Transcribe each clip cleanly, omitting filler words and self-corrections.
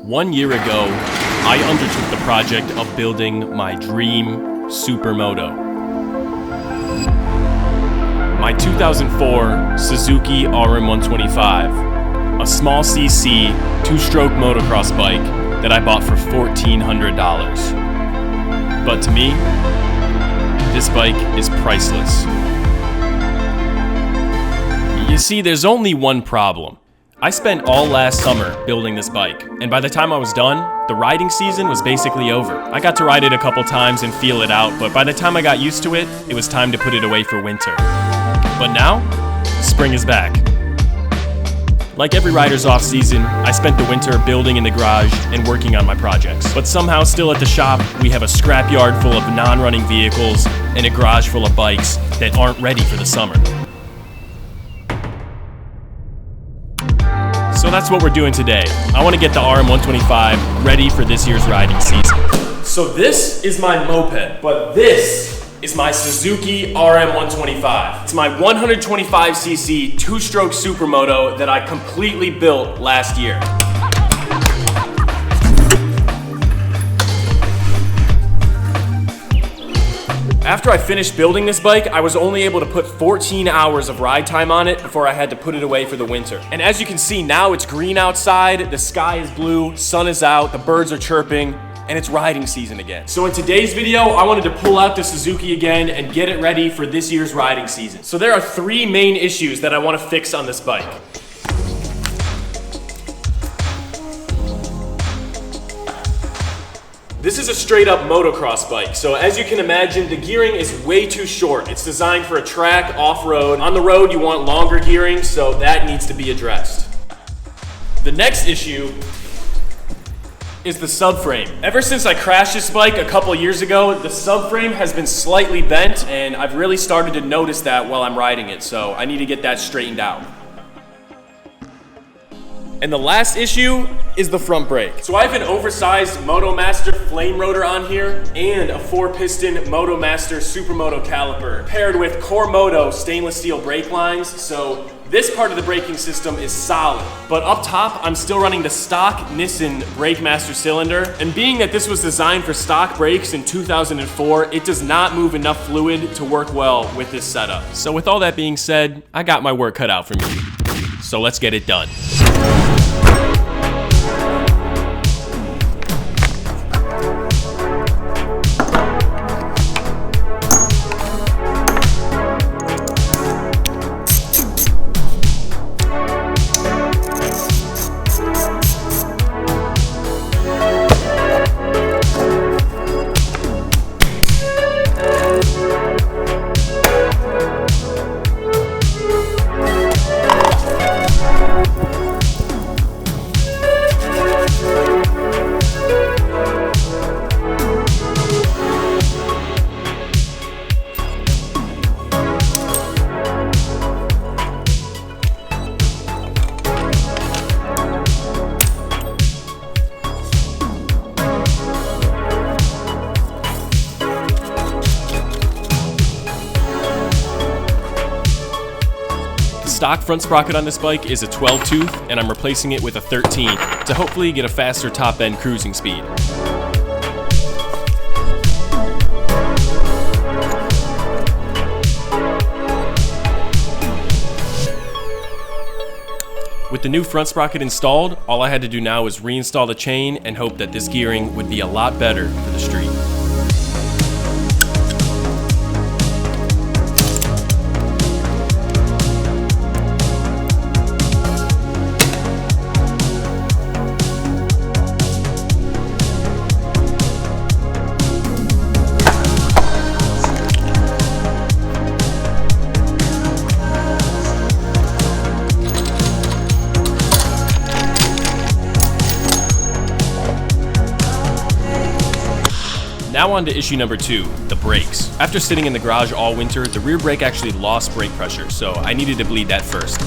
1 year ago, I undertook the project of building my dream Supermoto. My 2004 Suzuki RM125, a small CC, two-stroke motocross bike that I bought for $1,400. But to me, this bike is priceless. You see, there's only one problem. I spent all last summer building this bike, and by the time I was done, the riding season was basically over. I got to ride it a couple times and feel it out, but by the time I got used to it, it was time to put it away for winter. But now, spring is back. Like every rider's off season, I spent the winter building in the garage and working on my projects. But somehow still at the shop, we have a scrapyard full of non-running vehicles and a garage full of bikes that aren't ready for the summer. So that's what we're doing today. I want to get the RM125 ready for this year's riding season. So this is my moped, but this is my Suzuki RM125. It's my 125cc two-stroke Supermoto that I completely built last year. After I finished building this bike, I was only able to put 14 hours of ride time on it before I had to put it away for the winter. And as you can see, now it's green outside, the sky is blue, sun is out, the birds are chirping, and it's riding season again. So in today's video, I wanted to pull out the Suzuki again and get it ready for this year's riding season. So there are three main issues that I want to fix on this bike. This is a straight up motocross bike, so as you can imagine, the gearing is way too short. It's designed for a track, off-road. On the road, you want longer gearing, so that needs to be addressed. The next issue is the subframe. Ever since I crashed this bike a couple years ago, the subframe has been slightly bent, and I've really started to notice that while I'm riding it, so I need to get that straightened out. And the last issue is the front brake. So I have an oversized MotoMaster flame rotor on here and a 4-piston MotoMaster Supermoto caliper paired with Core Moto stainless steel brake lines. So this part of the braking system is solid. But up top, I'm still running the stock Nissan BrakeMaster cylinder. And being that this was designed for stock brakes in 2004, it does not move enough fluid to work well with this setup. So with all that being said, I got my work cut out for me. So let's get it done. Stock front sprocket on this bike is a 12 tooth, and I'm replacing it with a 13 to hopefully get a faster top end cruising speed. With the new front sprocket installed, all I had to do now was reinstall the chain and hope that this gearing would be a lot better for the street. Now on to issue number 2, the brakes. After sitting in the garage all winter, the rear brake actually lost brake pressure, so I needed to bleed that first.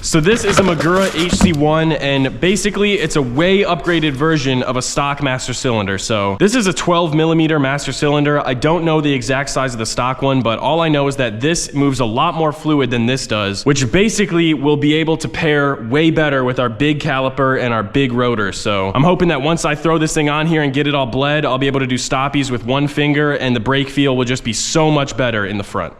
So this is a Magura HC1, and basically it's a way upgraded version of a stock master cylinder. So this is a 12mm master cylinder. I don't know the exact size of the stock one, but all I know is that this moves a lot more fluid than this does, which basically will be able to pair way better with our big caliper and our big rotor. So I'm hoping that once I throw this thing on here and get it all bled, I'll be able to do stoppies with one finger, and the brake feel will just be so much better in the front.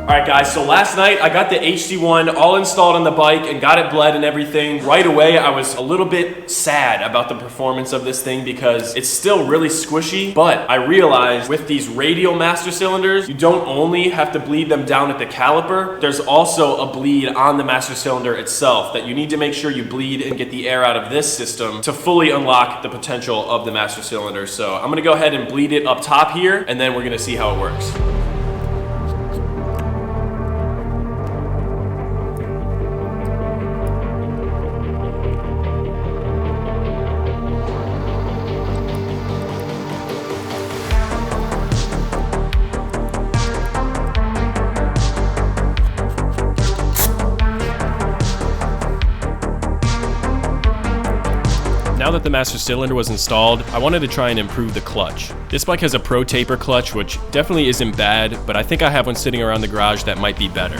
Alright guys, so last night I got the HC1 all installed on the bike and got it bled and everything. Right away I was a little bit sad about the performance of this thing because it's still really squishy, but I realized with these radial master cylinders, you don't only have to bleed them down at the caliper, there's also a bleed on the master cylinder itself that you need to make sure you bleed and get the air out of this system to fully unlock the potential of the master cylinder. So I'm gonna go ahead and bleed it up top here, and then we're gonna see how it works. Now that the master cylinder was installed, I wanted to try and improve the clutch. This bike has a Pro Taper clutch, which definitely isn't bad, but I think I have one sitting around the garage that might be better.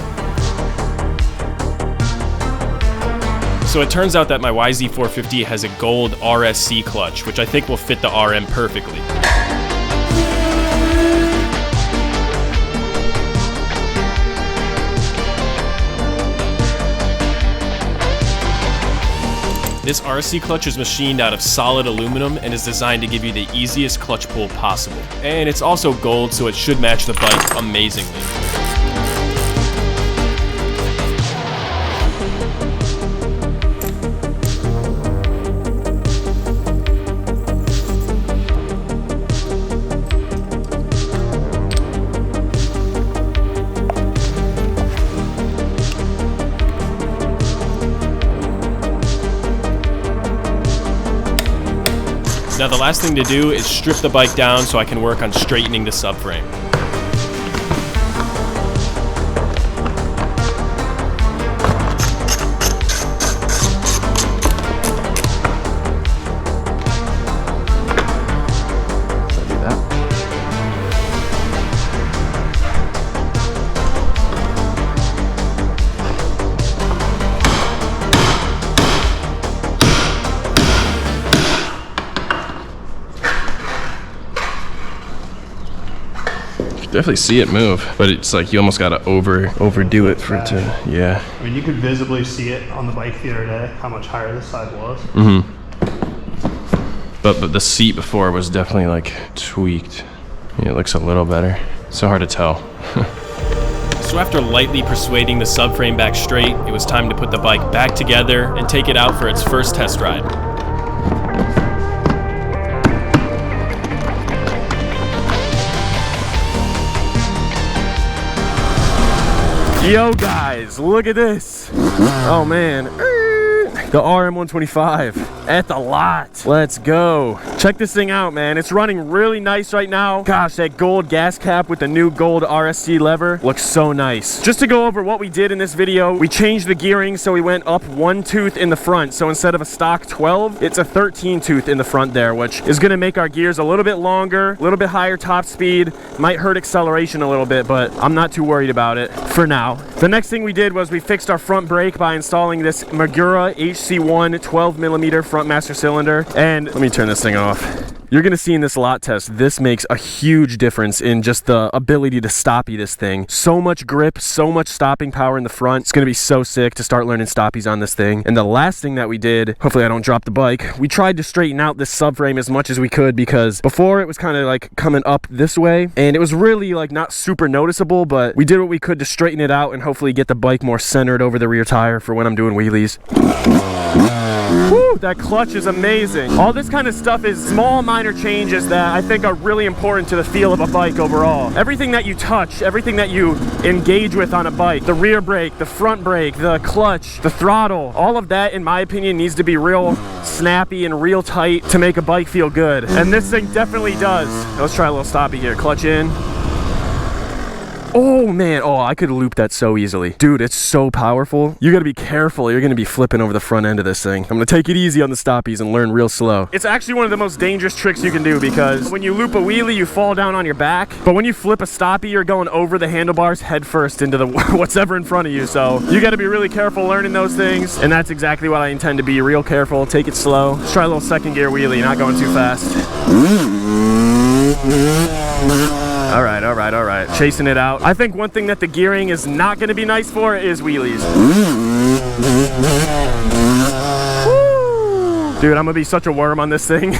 So it turns out that my YZ450 has a gold RSC clutch, which I think will fit the RM perfectly. This RSC clutch is machined out of solid aluminum and is designed to give you the easiest clutch pull possible. And it's also gold, so it should match the bike amazingly. Now the last thing to do is strip the bike down so I can work on straightening the subframe. Definitely see it move, but it's like you almost gotta overdo it for it to, yeah. I mean, you could visibly see it on the bike the other day, how much higher this side was. Mm-hmm. But the seat before was definitely like tweaked. Yeah, it looks a little better. So hard to tell. So after lightly persuading the subframe back straight, it was time to put the bike back together and take it out for its first test ride. Yo guys, look at this. Oh man. The RM125 at the lot. Let's go. Check this thing out, man. It's running really nice right now. Gosh, that gold gas cap with the new gold RSC lever looks so nice. Just to go over what we did in this video, we changed the gearing, so we went up 1 tooth in the front. So instead of a stock 12, it's a 13 tooth in the front there, which is gonna make our gears a little bit longer, a little bit higher top speed, might hurt acceleration a little bit, but I'm not too worried about it for now. The next thing we did was we fixed our front brake by installing this Magura HC1 12mm front master cylinder. And let me turn this thing off. You're gonna see in this lot test, this makes a huge difference in just the ability to stoppie this thing. So much grip, so much stopping power in the front. It's gonna be so sick to start learning stoppies on this thing. And the last thing that we did, hopefully I don't drop the bike, we tried to straighten out this subframe as much as we could, because before it was kind of like coming up this way and it was really like not super noticeable, but we did what we could to straighten it out and hopefully get the bike more centered over the rear tire for when I'm doing wheelies. Woo, that clutch is amazing. All this kind of stuff is small, minor changes that I think are really important to the feel of a bike overall. Everything that you touch, everything that you engage with on a bike, the rear brake, the front brake, the clutch, the throttle, all of that, in my opinion, needs to be real snappy and real tight to make a bike feel good. And this thing definitely does. Let's try a little stoppie here. Clutch in. Oh man, oh, I could loop that so easily. Dude, it's so powerful. You gotta be careful. You're gonna be flipping over the front end of this thing. I'm gonna take it easy on the stoppies and learn real slow. It's actually one of the most dangerous tricks you can do, because when you loop a wheelie, you fall down on your back. But when you flip a stoppie, you're going over the handlebars head first into the what's ever in front of you. So you gotta be really careful learning those things. And that's exactly what I intend to be. Real careful, take it slow. Let's try a little second gear wheelie, not going too fast. All right, all right, all right. Chasing it out. I think one thing that the gearing is not going to be nice for is wheelies. Woo! Dude, I'm going to be such a worm on this thing.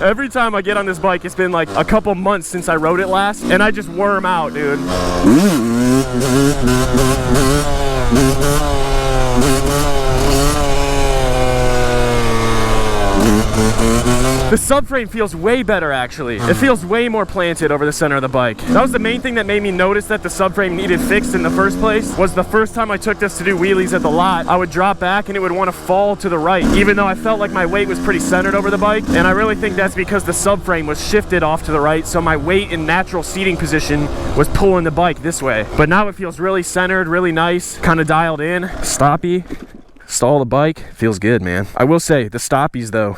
Every time I get on this bike, it's been like a couple months since I rode it last, and I just worm out, dude. The subframe feels way better, actually. It feels way more planted over the center of the bike. That was the main thing that made me notice that the subframe needed fixed in the first place, was the first time I took this to do wheelies at the lot, I would drop back and it would want to fall to the right, even though I felt like my weight was pretty centered over the bike. And I really think that's because the subframe was shifted off to the right, so my weight in natural seating position was pulling the bike this way. But now it feels really centered, really nice, kind of dialed in. Stoppie. Stall the bike, feels good, man. I will say, the stoppies though,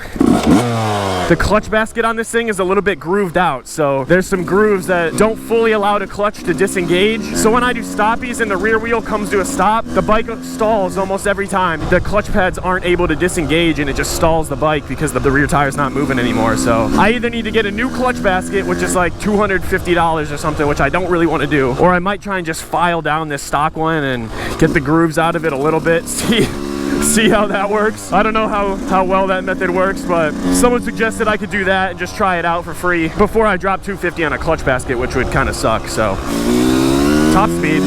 the clutch basket on this thing is a little bit grooved out, so there's some grooves that don't fully allow the clutch to disengage. So when I do stoppies and the rear wheel comes to a stop, the bike stalls almost every time. The clutch pads aren't able to disengage and it just stalls the bike because the rear tire's not moving anymore. So I either need to get a new clutch basket, which is like $250 or something, which I don't really want to do, or I might try and just file down this stock one and get the grooves out of it a little bit. See how that works. I don't know how well that method works, but someone suggested I could do that and just try it out for free before I drop $250 on a clutch basket, which would kind of suck. So top speed.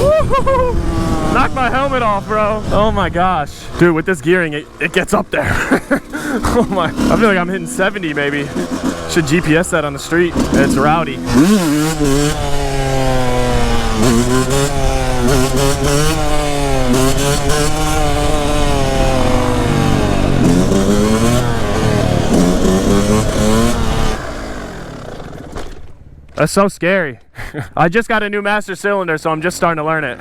Woo-hoo-hoo! Knocked my helmet off, bro. Oh my gosh. Dude, with this gearing, it gets up there. Oh my, I feel like I'm hitting 70 maybe. Should GPS that on the street. It's rowdy. That's so scary. I just got a new master cylinder, so I'm just starting to learn it.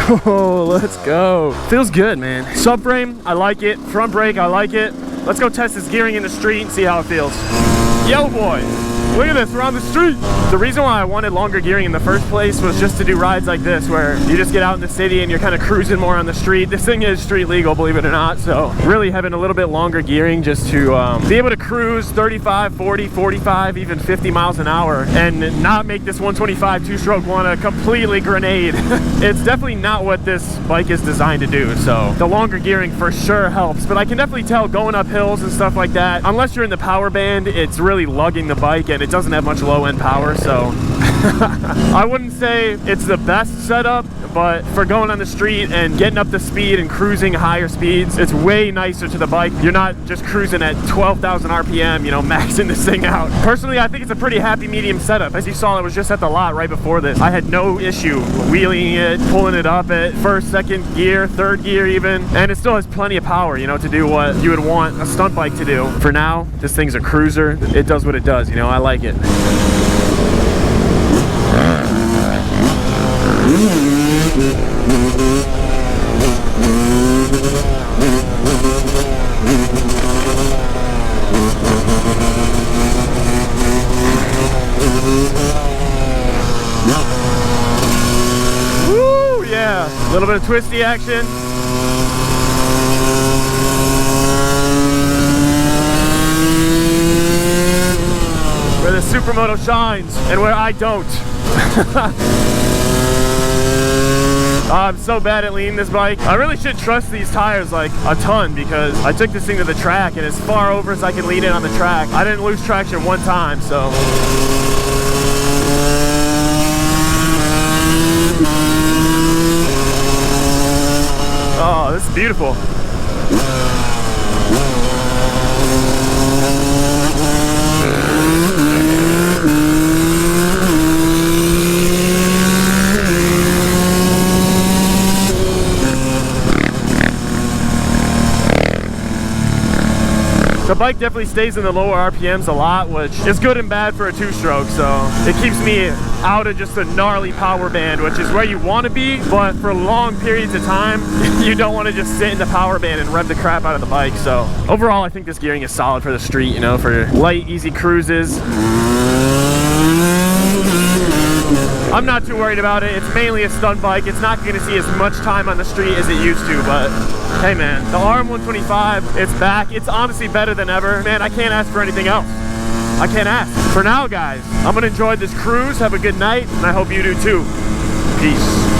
Oh, let's go. Feels good, man. Subframe, I like it. Front brake, I like it. Let's go test this gearing in the street and see how it feels. Yo, boy. Look at this, we're on the street. The reason why I wanted longer gearing in the first place was just to do rides like this where you just get out in the city and you're kind of cruising more on the street. This thing is street legal, believe it or not. So really having a little bit longer gearing just to be able to cruise 35, 40, 45, even 50 miles an hour and not make this 125 two-stroke one a completely grenade. It's definitely not what this bike is designed to do. So the longer gearing for sure helps, but I can definitely tell going up hills and stuff like that, unless you're in the power band, it's really lugging the bike and it doesn't have much low-end power. So I wouldn't say it's the best setup, but for going on the street and getting up the speed and cruising higher speeds, it's way nicer to the bike. You're not just cruising at 12,000 RPM, you know, maxing this thing out. Personally, I think it's a pretty happy medium setup. As you saw, I was just at the lot right before this. I had no issue wheeling it, pulling it up at first, second gear, third gear even, and it still has plenty of power, you know, to do what you would want a stunt bike to do. For now, this thing's a cruiser. It does what it does, you know, I like it. Woo, yeah, a little bit of twisty action. Where the Supermoto shines and where I don't. I'm so bad at leaning this bike. I really should trust these tires like a ton because I took this thing to the track and as far over as I can lean it on the track. I didn't lose traction one time, so. Oh, this is beautiful. The bike definitely stays in the lower RPMs a lot, which is good and bad for a two-stroke, so it keeps me out of just a gnarly power band, which is where you want to be, but for long periods of time, you don't want to just sit in the power band and rev the crap out of the bike. So overall, I think this gearing is solid for the street, you know, for light, easy cruises. I'm not too worried about it. It's mainly a stunt bike. It's not going to see as much time on the street as it used to, but hey man, the RM125, it's back. It's honestly better than ever. Man, I can't ask for anything else. I can't ask. For now, guys, I'm going to enjoy this cruise. Have a good night, and I hope you do too. Peace.